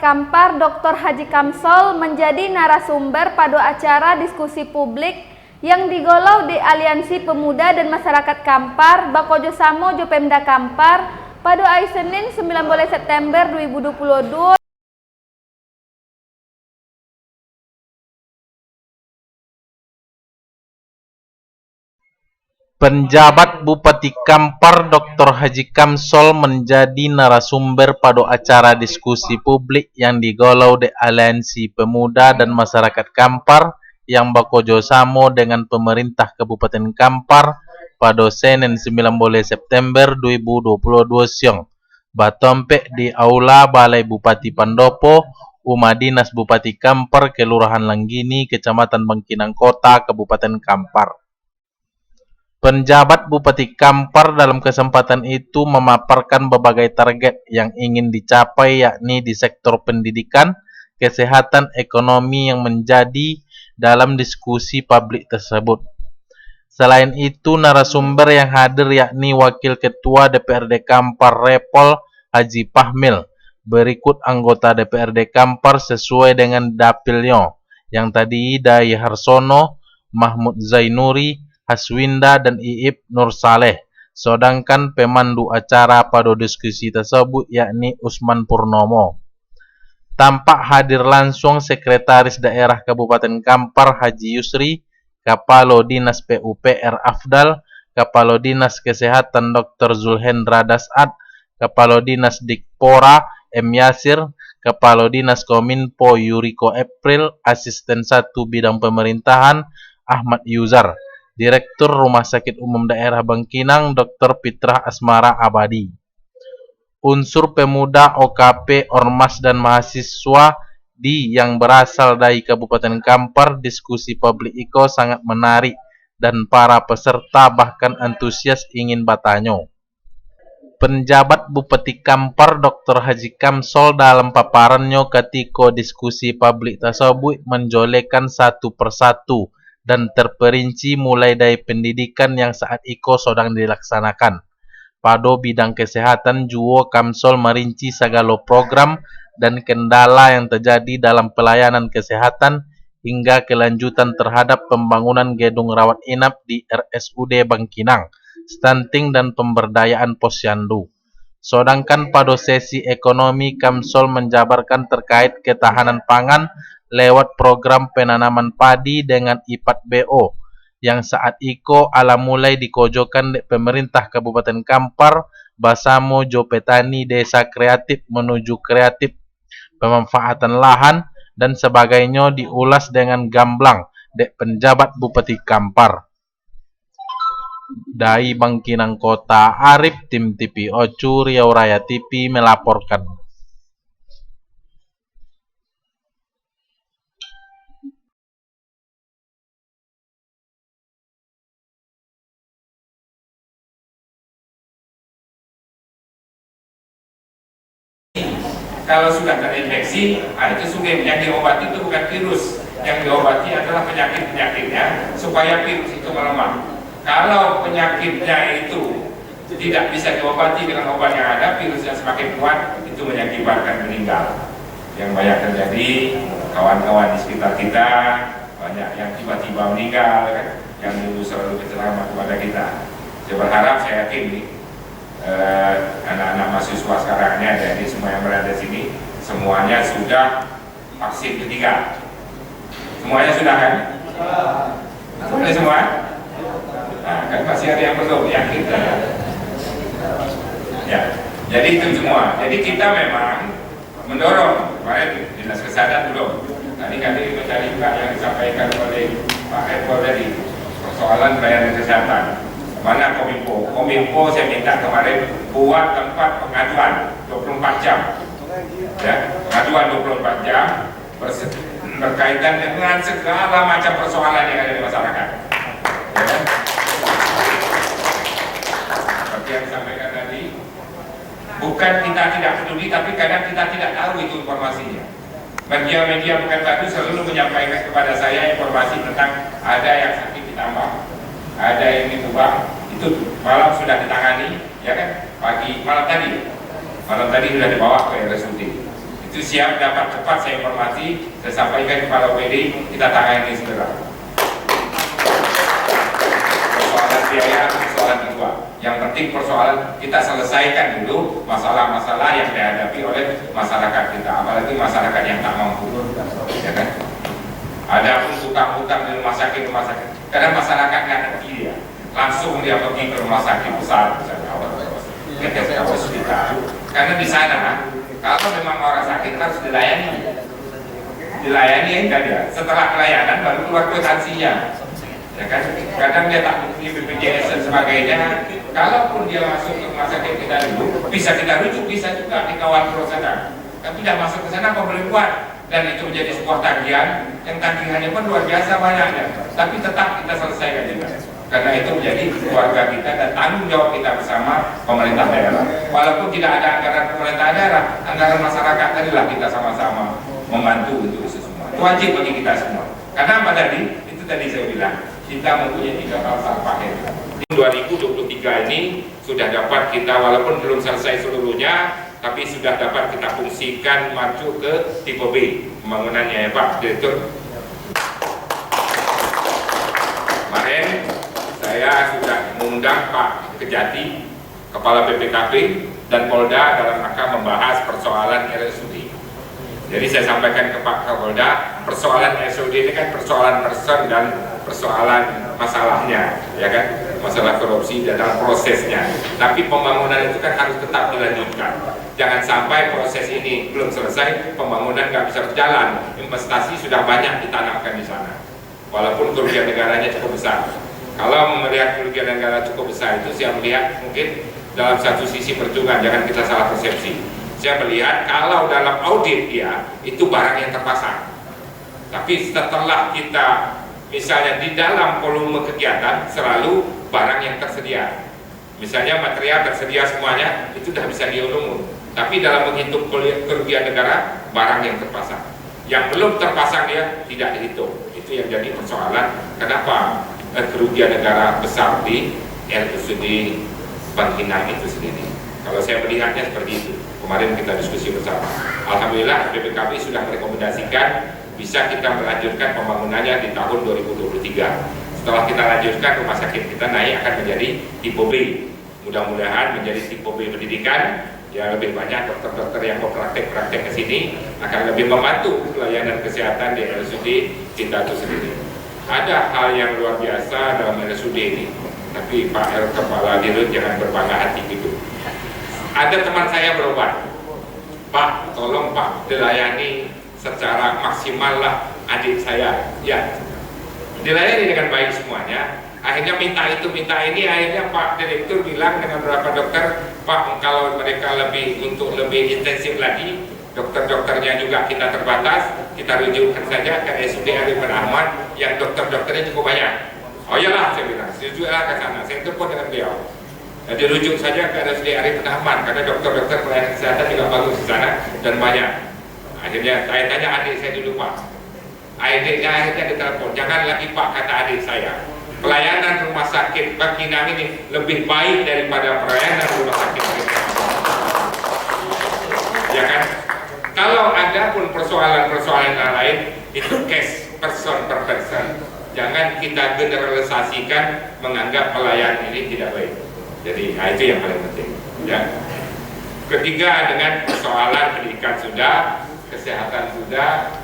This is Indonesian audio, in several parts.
Kampar Dr. Haji Kamsol menjadi narasumber pada acara diskusi publik yang digolau di Aliansi Pemuda dan Masyarakat Kampar Bakojo Samo Jopemda Kampar pada hari Senin 19 September 2022. Penjabat Bupati Kampar Dr. Haji Kamsol menjadi narasumber pada acara diskusi publik yang digolau di Aliansi Pemuda dan Masyarakat Kampar yang bakojo samo dengan pemerintah Kabupaten Kampar pada Senin 19 September 2022 siang. Batompe di Aula Balai Bupati Pandopo, Rumah Dinas Bupati Kampar, Kelurahan Langgini, Kecamatan Bangkinang Kota, Kabupaten Kampar. Penjabat Bupati Kampar dalam kesempatan itu memaparkan berbagai target yang ingin dicapai, yakni di sektor pendidikan, kesehatan, ekonomi yang menjadi dalam diskusi publik tersebut. Selain itu, narasumber yang hadir yakni Wakil Ketua DPRD Kampar Repol Haji Pahmil, berikut anggota DPRD Kampar sesuai dengan dapilnya, yang tadi Dai Harsono, Mahmud Zainuri, Haswinda, dan Iip Nur Saleh. Sedangkan pemandu acara pada diskusi tersebut yakni Usman Purnomo. Tampak hadir langsung Sekretaris Daerah Kabupaten Kampar Haji Yusri, Kapalo Dinas PUPR Afdal, Kapalo Dinas Kesehatan Dr. Zulhendra Dasad, Kapalo Dinas Dikpora M. Yasir, Kapalo Dinas Kominfo Yuriko April, Asisten 1 Bidang Pemerintahan Ahmad Yuzar, Direktur Rumah Sakit Umum Daerah Bangkinang Dr. Fitrah Asmara Abadi. Unsur pemuda, OKP, Ormas, dan mahasiswa yang berasal dari Kabupaten Kampar, diskusi publik itu sangat menarik dan para peserta bahkan antusias ingin bertanya. Penjabat Bupati Kampar Dr. Haji Kamsol dalam paparannya ketika diskusi publik tersebut menjolekkan satu persatu dan terperinci mulai dari pendidikan yang saat itu sedang dilaksanakan. Pada bidang kesehatan juga Kamsol merinci segala program dan kendala yang terjadi dalam pelayanan kesehatan hingga kelanjutan terhadap pembangunan gedung rawat inap di RSUD Bangkinang, stunting, dan pemberdayaan posyandu. Sedangkan pada sesi ekonomi Kamsol menjabarkan terkait ketahanan pangan lewat program penanaman padi dengan IPAT-BO yang saat itu ala mulai dikojokan di pemerintah Kabupaten Kampar bersama Jo Petani Desa Kreatif menuju kreatif pemanfaatan lahan dan sebagainya diulas dengan gamblang di penjabat Bupati Kampar. Dari Bangkinang Kota, Arif, Tim TV Ocu, Riau Raya TV melaporkan. Kalau sudah terinfeksi, itu sudah yang diobati itu bukan virus. Yang diobati adalah penyakit-penyakitnya supaya virus itu melemah. Kalau penyakitnya itu tidak bisa diobati dengan obat yang ada, virus yang semakin kuat itu mengakibatkan meninggal. Yang banyak terjadi, kawan-kawan di sekitar kita banyak yang tiba-tiba meninggal, kan? Yang dulu selalu berceramah kepada kita. Saya berharap, saya yakin nih, anak-anak mahasiswa sekarang ini ada, ini semua yang berada di sini semuanya sudah vaksin ketiga. Semuanya sudah kan? Sudah semua? Nah, kan masih ada yang belum, yakin kan? Ya, jadi itu semua. Jadi kita memang mendorong, kemarin Dinas Kesehatan belum. Tadi mencari juga yang disampaikan oleh Pak Eko tadi, persoalan pelayanan kesehatan. Mana Kominfo? Kominfo saya minta kemarin buat tempat pengaduan 24 jam. Ya, pengaduan 24 jam berkaitan dengan segala macam persoalan yang ada di masyarakat. Ya. Seperti yang disampaikan tadi, bukan kita tidak peduli, tapi kadang kita tidak tahu itu informasinya. Media-media bukan bagus selalu menyampaikan kepada saya informasi tentang ada yang sakit ditambah, ada yang ditubang, itu malam sudah ditangani, ya kan? Malam tadi sudah dibawa ke RSUD. Itu itu siap dapat cepat saya informasi, saya sampaikan kepada OPD, kita tangani segera. Persoalan biaya, persoalan kedua. Yang penting persoalan kita selesaikan dulu masalah-masalah yang dihadapi oleh masyarakat kita, apalagi masyarakat yang tak mampu, ya kan? Ada pun utang-utang di rumah sakit, kadang masyarakat nggak ngerti ya, langsung dia pergi ke rumah sakit besar, misalnya ke hospital. Karena di sana, kalau memang orang sakit harus dilayani enggak dia. Setelah pelayanan baru keluar kwitansinya, ya kan? Kadang dia tak bukti BPJS dan sebagainya. Kalaupun dia masuk ke rumah sakit kita dulu, bisa kita rujuk, bisa juga dikawal terus sana. Tapi tidak masuk ke sana, apa boleh buat? Dan itu menjadi sebuah tagihan yang tagihannya pun luar biasa banyaknya, tapi tetap kita selesaikan juga, karena itu menjadi keluarga kita dan tanggung jawab kita bersama pemerintah daerah. Walaupun tidak ada anggaran pemerintah daerah, anggaran masyarakat tadilah kita sama-sama membantu untuk itu semua. Itu wajib bagi kita semua. Karena apa tadi? Itu tadi saya bilang, kita mempunyai 3 hal paket. Di 2023 ini sudah dapat kita, walaupun belum selesai seluruhnya, tapi sudah dapat kita fungsikan maju ke tipe B pembangunannya ya Pak Direktur. Kemarin saya sudah mengundang Pak Kejati, Kepala BPKP dan Polda dalam rangka membahas persoalan RSUD. Jadi saya sampaikan ke Pak Kapolda, persoalan RSUD ini kan persoalan person dan persoalan masalahnya, ya kan, masalah korupsi dan dalam prosesnya. Tapi pembangunan itu kan harus tetap dilanjutkan. Jangan sampai proses ini belum selesai, pembangunan nggak bisa berjalan. Investasi sudah banyak ditanamkan di sana, walaupun kerugian negaranya cukup besar. Kalau melihat kerugian negara cukup besar itu, saya melihat mungkin dalam satu sisi percuma, jangan kita salah persepsi. Saya melihat kalau dalam audit dia itu barang yang terpasang, tapi setelah kita misalnya di dalam volume kegiatan selalu barang yang tersedia. Misalnya material tersedia semuanya, itu sudah bisa diurungun. Tapi dalam menghitung kerugian negara, barang yang terpasang. Yang belum terpasang dia tidak dihitung. Itu yang jadi persoalan. Kenapa kerugian negara besar di RSUD Bangkinang itu sendiri? Kalau saya melihatnya seperti itu. Kemarin kita diskusi bersama. Alhamdulillah BPKP sudah merekomendasikan bisa kita melanjutkan pembangunannya di tahun 2023. Setelah kita lanjutkan, rumah sakit kita naik akan menjadi tipe B. Mudah-mudahan menjadi tipe B pendidikan, ya lebih banyak dokter-dokter yang berpraktek-praktek ke sini akan lebih membantu pelayanan kesehatan di RSUD kita itu sendiri. Ada hal yang luar biasa dalam RSUD ini, tapi Pak Kepala Dirut jangan berbangga hati gitu. Ada teman saya berobat, Pak, tolong Pak dilayani secara maksimal lah adik saya, ya dilayani dengan baik semuanya. Akhirnya minta itu minta ini, akhirnya Pak Direktur bilang dengan beberapa dokter, Pak kalau mereka untuk lebih intensif lagi, dokter-dokternya juga kita terbatas, kita rujukkan saja ke RSUD Arifin Ahmad yang dokter-dokternya cukup banyak. Oh iyalah, saya bilang, rujuklah ke sana. Saya telepon dengan beliau. Nah, dirujuk saja ke RSUD Arifin Ahmad karena dokter-dokter pelayanan kesehatan juga bagus di sana dan banyak. Akhirnya saya tanya adik saya dulu Pak. Adiknya akhirnya ditelepon, jangan lagi Pak kata adik saya. Pelayanan rumah sakit Bangkinang ini lebih baik daripada pelayanan rumah sakit kita. Ya kan? Kalau ada pun persoalan-persoalan lain itu case person per person. Jangan kita generalisasikan menganggap pelayanan ini tidak baik. Jadi itu yang paling penting. Ya. Ketiga dengan persoalan pendidikan sudah, kesehatan sudah,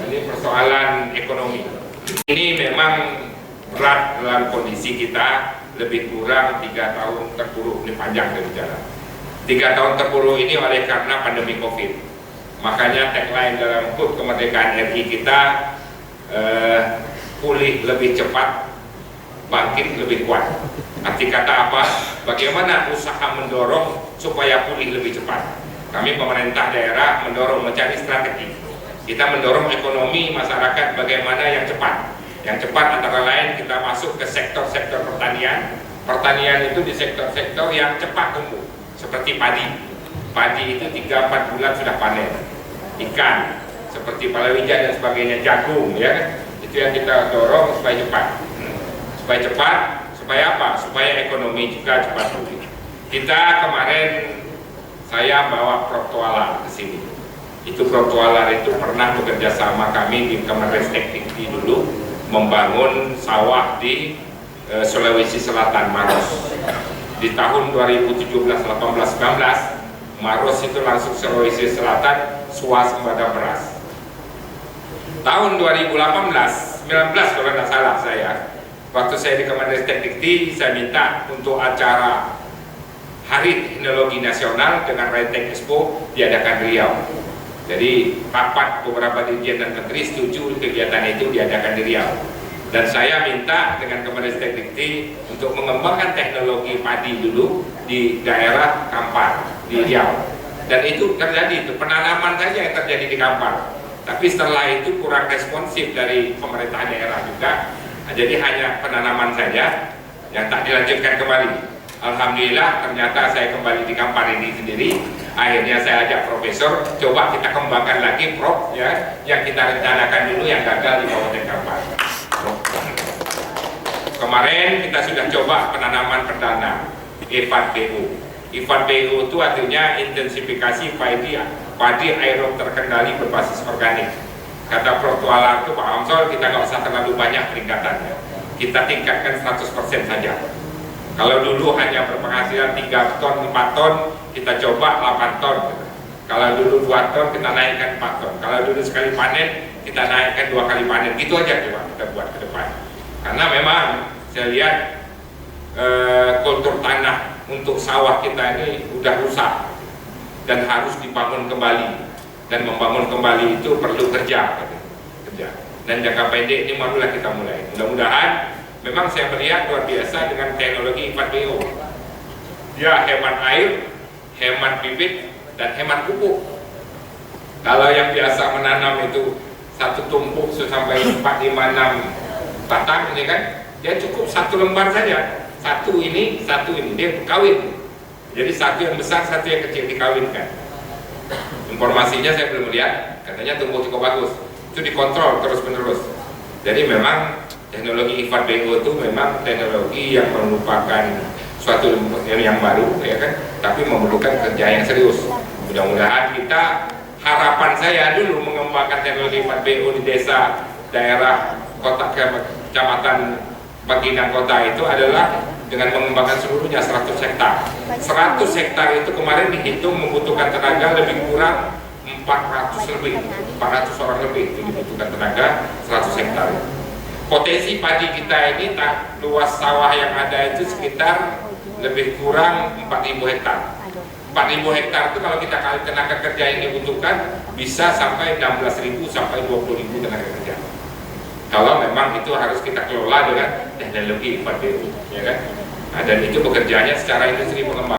ini persoalan ekonomi. Ini memang berat dalam kondisi kita lebih kurang 3 tahun terpuruk, ini panjang dari bicara. 3 tahun terpuruk ini oleh karena pandemi COVID. Makanya tagline dalam HUT kemerdekaan RI kita pulih lebih cepat, bangkit lebih kuat. Arti kata apa? Bagaimana usaha mendorong supaya pulih lebih cepat. Kami pemerintah daerah mendorong mencari strategi. Kita mendorong ekonomi masyarakat bagaimana yang cepat. Yang cepat antara lain kita masuk ke sektor-sektor pertanian. Pertanian itu di sektor-sektor yang cepat tumbuh. Seperti padi. Padi itu 3-4 bulan sudah panen. Ikan, seperti palawija dan sebagainya, jagung, ya kan? Itu yang kita dorong supaya cepat. Supaya cepat, supaya apa? Supaya ekonomi juga cepat pulih. Kita kemarin saya bawa Prof. Tuala ke sini. Itu Protualar itu pernah bekerja sama kami di Kemenristek Dikti dulu membangun sawah di Sulawesi Selatan, Maros. Di tahun 2017, 18, 19 Maros itu langsung Sulawesi Selatan swasembada beras. Tahun 2018, 19 kalau tidak salah saya, waktu saya di Kemenristek Dikti, saya minta untuk acara Hari Teknologi Nasional dengan Raitek Expo diadakan di Riau. Jadi rapat beberapa dirjen dan menteri setuju kegiatan itu diadakan di Riau. Dan saya minta dengan Kemenristek Dikti untuk mengembangkan teknologi padi dulu di daerah Kampar, di Riau. Dan itu terjadi, itu penanaman saja yang terjadi di Kampar. Tapi setelah itu kurang responsif dari pemerintah daerah juga. Jadi hanya penanaman saja yang tak dilanjutkan kembali. Alhamdulillah ternyata saya kembali di Kampar ini sendiri. Akhirnya saya ajak profesor, coba kita kembangkan lagi Prof ya, yang kita rencanakan dulu yang gagal di Kabupaten Kampar. Kemarin kita sudah coba penanaman perdana E4BO. E4BO itu artinya intensifikasi padi aerob terkendali berbasis organik. Kata Protualar itu Pak Amsol, kita nggak usah terlalu banyak peningkatannya. Kita tingkatkan 100% saja. Kalau dulu hanya berpenghasilan 3 ton, 4 ton, kita coba 8 ton. Kalau dulu 2 ton, kita naikkan 4 ton. Kalau dulu sekali panen, kita naikkan 2 kali panen. Gitu aja coba kita buat ke depan. Karena memang saya lihat kultur tanah untuk sawah kita ini udah rusak dan harus dibangun kembali. Dan membangun kembali itu perlu kerja. Dan jangka pendek ini barulah kita mulai. Mudah-mudahan memang saya melihat luar biasa dengan teknologi E4BO. Dia hemat air, hemat bibit, dan hemat pupuk. Kalau yang biasa menanam itu satu tumpuk sampai 4, 5, 6 batang ini kan, dia cukup 1 lembar saja. Satu ini, dia kawin. Jadi satu yang besar, satu yang kecil dikawinkan. Informasinya saya belum lihat, katanya tumbuh cukup bagus. Itu dikontrol terus-menerus. Jadi memang teknologi E4BO itu memang teknologi yang merupakan suatu yang baru, ya kan? Tapi memerlukan kerja yang serius. Mudah-mudahan kita, harapan saya dulu mengembangkan teknologi E4BO di desa, daerah, kota, kecamatan, bagian kota itu adalah dengan mengembangkan seluruhnya 100 hektar. 100 hektar itu kemarin dihitung membutuhkan tenaga lebih kurang 400 orang lebih itu dibutuhkan tenaga 100 hektar. Potensi padi kita ini luas sawah yang ada itu sekitar lebih kurang 4.000 hektar. 4.000 hektar itu kalau kita kali tenaga kerja yang dibutuhkan bisa sampai 16.000 sampai 20.000 tenaga kerja. Kalau memang itu harus kita kelola dengan teknologi E4BO, ya kan? Nah, dan itu bekerjanya secara industri pengembang.